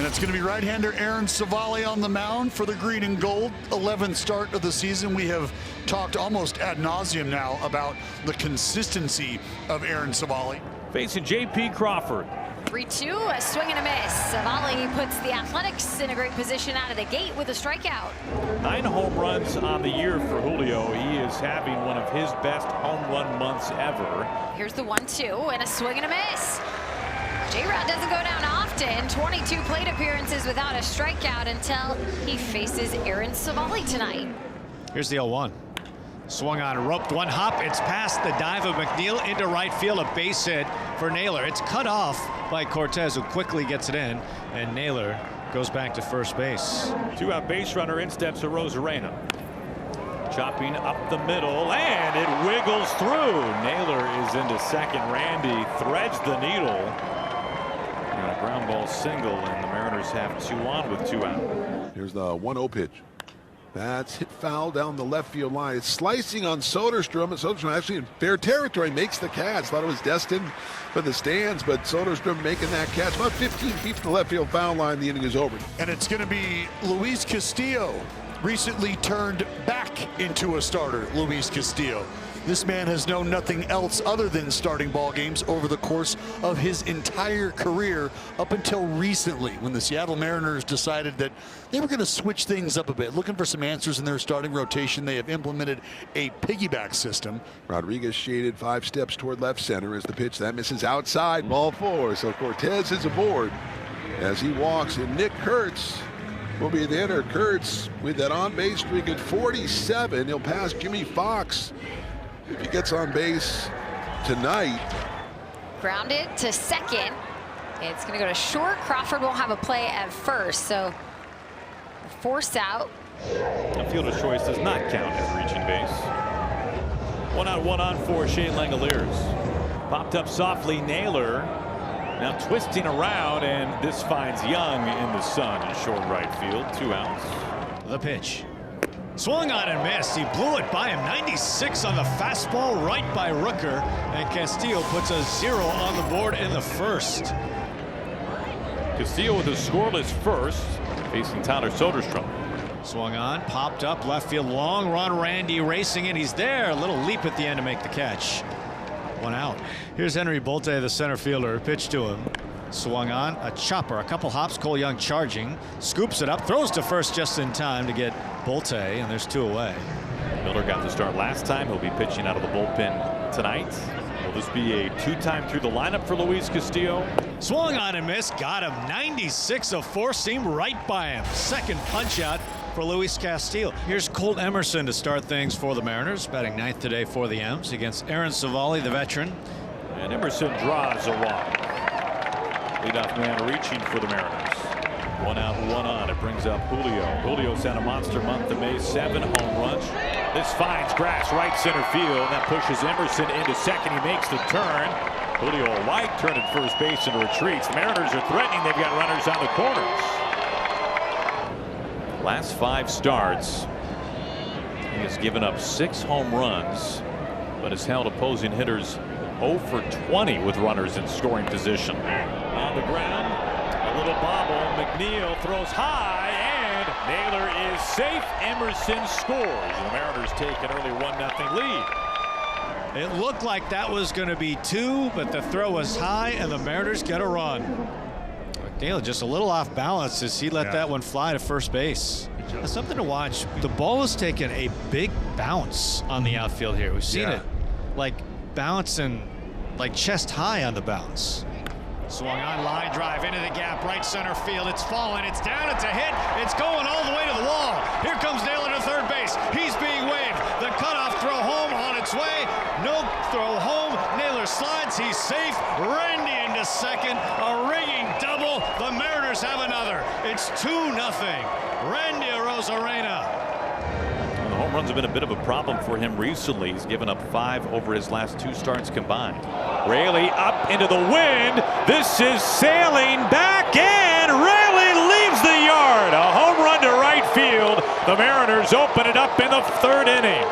And it's going to be right-hander Aaron Savali on the mound for the green and gold. 11th start of the season. We have talked almost ad nauseum now about the consistency of Aaron Savali. Facing J.P. Crawford. 3-2, a swing and a miss. Savali puts the Athletics in a great position out of the gate with a strikeout. 9 home runs on the year for Julio. He is having one of his best home run months ever. Here's the 1-2 and a swing and a miss. J-Rod doesn't go down often. 22 plate appearances without a strikeout until he faces Aaron Savali tonight. Here's the 0-1. Swung on, roped, one hop. It's past the dive of McNeil into right field. A base hit for Naylor. It's cut off by Cortez, who quickly gets it in, and Naylor goes back to first base. 2-out base runner. In steps Arozarena. Chopping up the middle, and it wiggles through. Naylor is into second. Randy threads the needle. And a ground ball single, and the Mariners have 2 on with 2 out. Here's the 1-0 pitch. That's hit foul down the left field line. It's slicing on Soderstrom, and Soderstrom actually in fair territory makes the catch. Thought it was destined for the stands, but Soderstrom making that catch about 15 feet from the left field foul line. The inning is over. And it's going to be Luis Castillo, recently turned back into a starter. Luis Castillo. This man has known nothing else other than starting ball games over the course of his entire career up until recently, when the Seattle Mariners decided that they were going to switch things up a bit, looking for some answers in their starting rotation. They have implemented a piggyback system. Rodriguez shaded 5 steps toward left center as the pitch that misses outside, ball 4. So Cortez is aboard as he walks, and Nick Kurtz will be the hitter. Kurtz with that on-base streak at 47. He'll pass Jimmy Fox if he gets on base tonight. Grounded to second. It's going to go to short. Crawford won't have a play at first, so force out. A fielder's choice does not count as reaching base. 1 out, 1 on for Shane Langoliers. Popped up softly. Naylor now twisting around, and this finds Young in the sun in short right field. 2 outs. The pitch. Swung on and missed. He blew it by him. 96 on the fastball, right by Rooker, and Castillo puts a 0 on the board in the first. Castillo with a scoreless first, facing Tyler Soderstrom. Swung on, popped up left field, long run. Randy racing in. He's there. A little leap at the end to make the catch. 1 out. Here's Henry Bolte, the center fielder. Pitch to him. Swung on, a chopper, a couple hops. Cole Young charging, scoops it up, throws to first just in time to get Bolte, and there's 2 away. Miller got the start last time. He'll be pitching out of the bullpen tonight. Will this be a 2-time through the lineup for Luis Castillo? Swung on and missed, got him. 96, a 4-seam right by him. Second punch out for Luis Castillo. Here's Colt Emerson to start things for the Mariners, batting 9th today for the M's against Aaron Savali, the veteran. And Emerson draws a walk. Leadoff man reaching for the Mariners. 1 out, 1 on. It brings up Julio. Julio's had a monster month of May. 7 home runs. This finds grass right center field. That pushes Emerson into second. He makes the turn. Julio a wide turn at first base and retreats. The Mariners are threatening. They've got runners on the corners. Last 5 starts, he has given up 6 home runs, but has held opposing hitters 0 for 20 with runners in scoring position. On the ground, a little bobble. McNeil throws high, and Naylor is safe. Emerson scores. The Mariners take an early 1-0 lead. It looked like that was going to be 2, but the throw was high, and the Mariners get a run. McNeil just a little off balance as he let that one fly to first base. Something to watch. The ball has taken a big bounce on the outfield here. We've seen it like bouncing like chest high on the bounce. Swung on, line drive into the gap, right center field. It's falling, it's down, it's a hit. It's going all the way to the wall. Here comes Naylor to third base. He's being waved. The cutoff throw home on its way. No throw home. Naylor slides, he's safe. Randy into second. A ringing double. The Mariners have another. It's 2-0. Randy Arozarena. The home runs have been a bit of a problem for him recently. He's given up 5 over his last 2 starts combined. Raley up into the wind. This is sailing back, and Raley leaves the yard. A home run to right field. The Mariners open it up in the 3rd inning.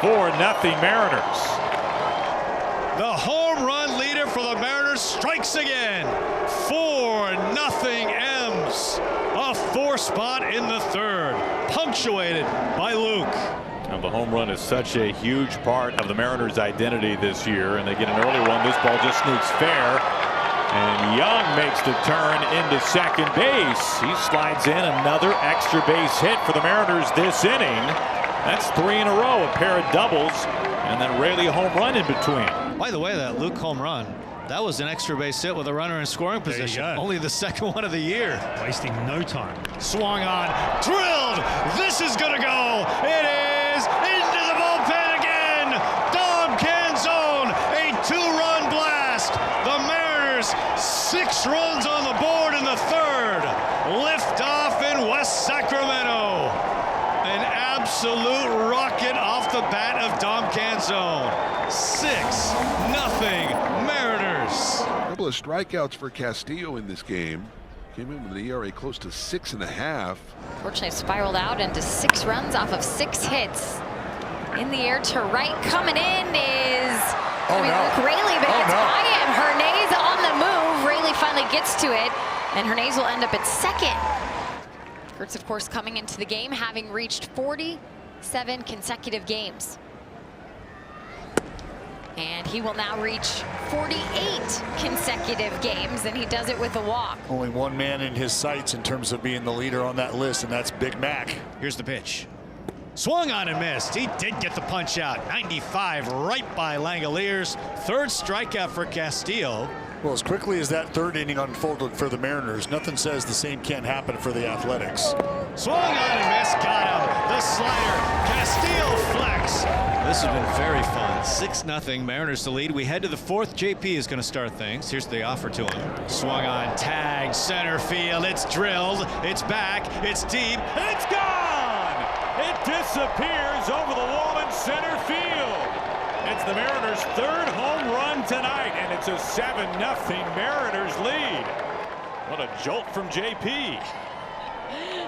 4-0 Mariners. The home run leader for the Mariners strikes again. 4-0 M's. score spot in the third, punctuated by Luke. Now, the home run is such a huge part of the Mariners' identity this year, and they get an early one. This ball just sneaks fair, and Young makes the turn into second base. He slides in another extra base hit for the Mariners this inning. That's 3 in a row, a pair of doubles, and then Raley home run in between. By the way, that Luke home run, that was an extra base hit with a runner in scoring position. Only the second one of the year. Wasting no time. Swung on, drilled. This is going to go. It is into the bullpen again. Dom Canzone, a 2-run blast. The Mariners, 6 runs on the board in the third. Lift off in West Sacramento. An absolute rocket off the bat of Dom Canzone. 6-0 Mariners. A couple of strikeouts for Castillo in this game. Came in with an ERA close to 6.5. Fortunately, spiraled out into 6 runs off of 6 hits. In the air to right, coming in is Luke Raley, but gets by him. Hernandez on the move. Raley finally gets to it, and Hernandez will end up at second. Kurtz, of course, coming into the game having reached 47 consecutive games. And he will now reach 48 consecutive games, and he does it with a walk. Only one man in his sights in terms of being the leader on that list, and that's Big Mac. Here's the pitch. Swung on and missed. He did get the punch out. 95 right by Langoliers. 3rd strikeout for Castillo. Well, as quickly as that 3rd inning unfolded for the Mariners, nothing says the same can't happen for the Athletics. Swung on and missed. Got him. The slider. Castillo flex. This has been very fun. 6-0 Mariners to lead. We head to the 4th. JP is going to start things. Here's the offer to him. Swung on, tag, center field. It's drilled. It's back. It's deep. It's gone! It disappears over the wall in center field. It's the Mariners' 3rd home run tonight, and it's a 7-0 Mariners lead. What a jolt from JP.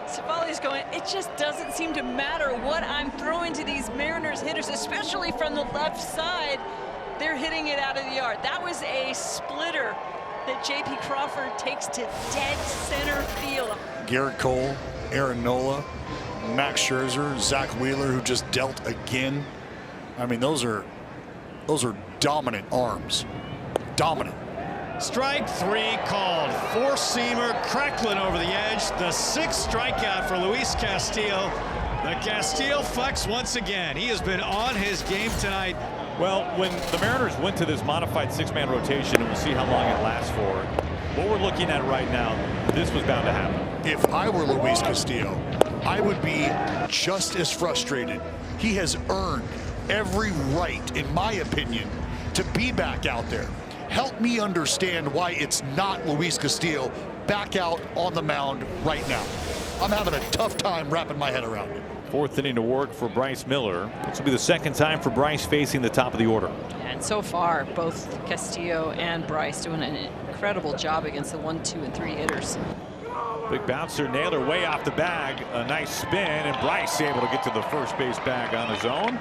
Savali's going, it just doesn't seem to matter what I'm throwing to these Mariners hitters, especially from the left side. They're hitting it out of the yard. That was a splitter that JP Crawford takes to dead center field. Garrett Cole, Aaron Nola, Max Scherzer, Zach Wheeler, who just dealt again. I mean, those are dominant arms. Dominant. Strike 3 called. 4-seamer crackling over the edge. The 6th strikeout for Luis Castillo. The Castillo flex once again. He has been on his game tonight. Well, when the Mariners went to this modified 6-man rotation, and we'll see how long it lasts for, what we're looking at right now, this was bound to happen. If I were Luis Castillo, I would be just as frustrated. He has earned every right, in my opinion, to be back out there. Help me understand why it's not Luis Castillo back out on the mound right now. I'm having a tough time wrapping my head around it. 4th inning to work for Bryce Miller. This will be the 2nd time for Bryce facing the top of the order. And so far, both Castillo and Bryce doing an incredible job against the 1, 2, and 3 hitters. Big bouncer, Naylor way off the bag. A nice spin, and Bryce able to get to the first base bag on his own.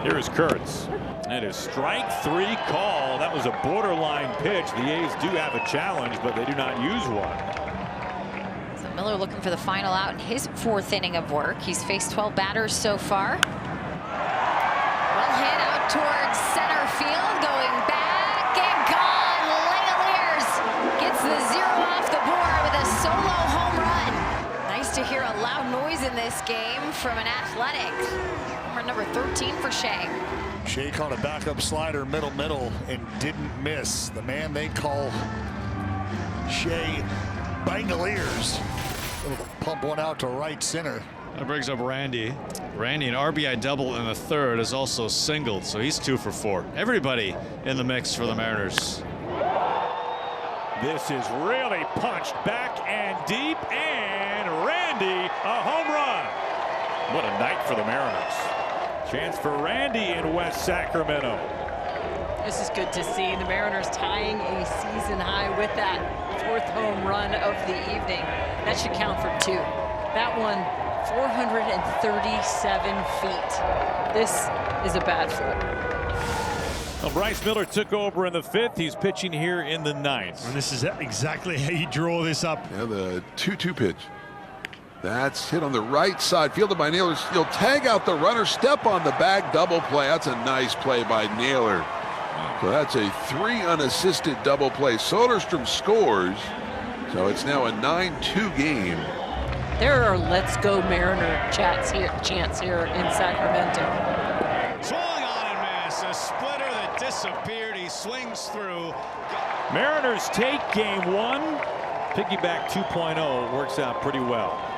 Here is Kurtz. It is strike 3 call. That was a borderline pitch. The A's do have a challenge, but they do not use one. So Miller looking for the final out in his 4th inning of work. He's faced 12 batters so far. Well hit out towards center field, going back and gone. Langoliers gets the 0 off the board with a solo home run. Nice to hear a loud noise in this game from an Athletic. Number 13 for Shea. Shea caught a backup slider middle and didn't miss. The man they call Shea Bangaliers. Pump one out to right center. That brings up Randy. Randy, an RBI double in the 3rd, is also singled, so he's 2 for 4. Everybody in the mix for the Mariners. This is really punched back and deep, and Randy, a home run. What a night for the Mariners. Chance for Randy in West Sacramento. This is good to see. The Mariners tying a season high with that 4th home run of the evening. That should count for 2. That one, 437 feet. This is a bad flip. Well, Bryce Miller took over in the 5th. He's pitching here in the 9th. And this is exactly how you draw this up. Yeah, the 2-2 pitch. That's hit on the right side, fielded by Naylor. He'll tag out the runner, step on the bag, double play. That's a nice play by Naylor. So that's a 3 unassisted double play. Soderstrom scores. So it's now a 9-2 game. There are let's go Mariner chants here in Sacramento. Swung on and miss. A splitter that disappeared. He swings through. Mariners take game 1. Piggyback 2.0 works out pretty well.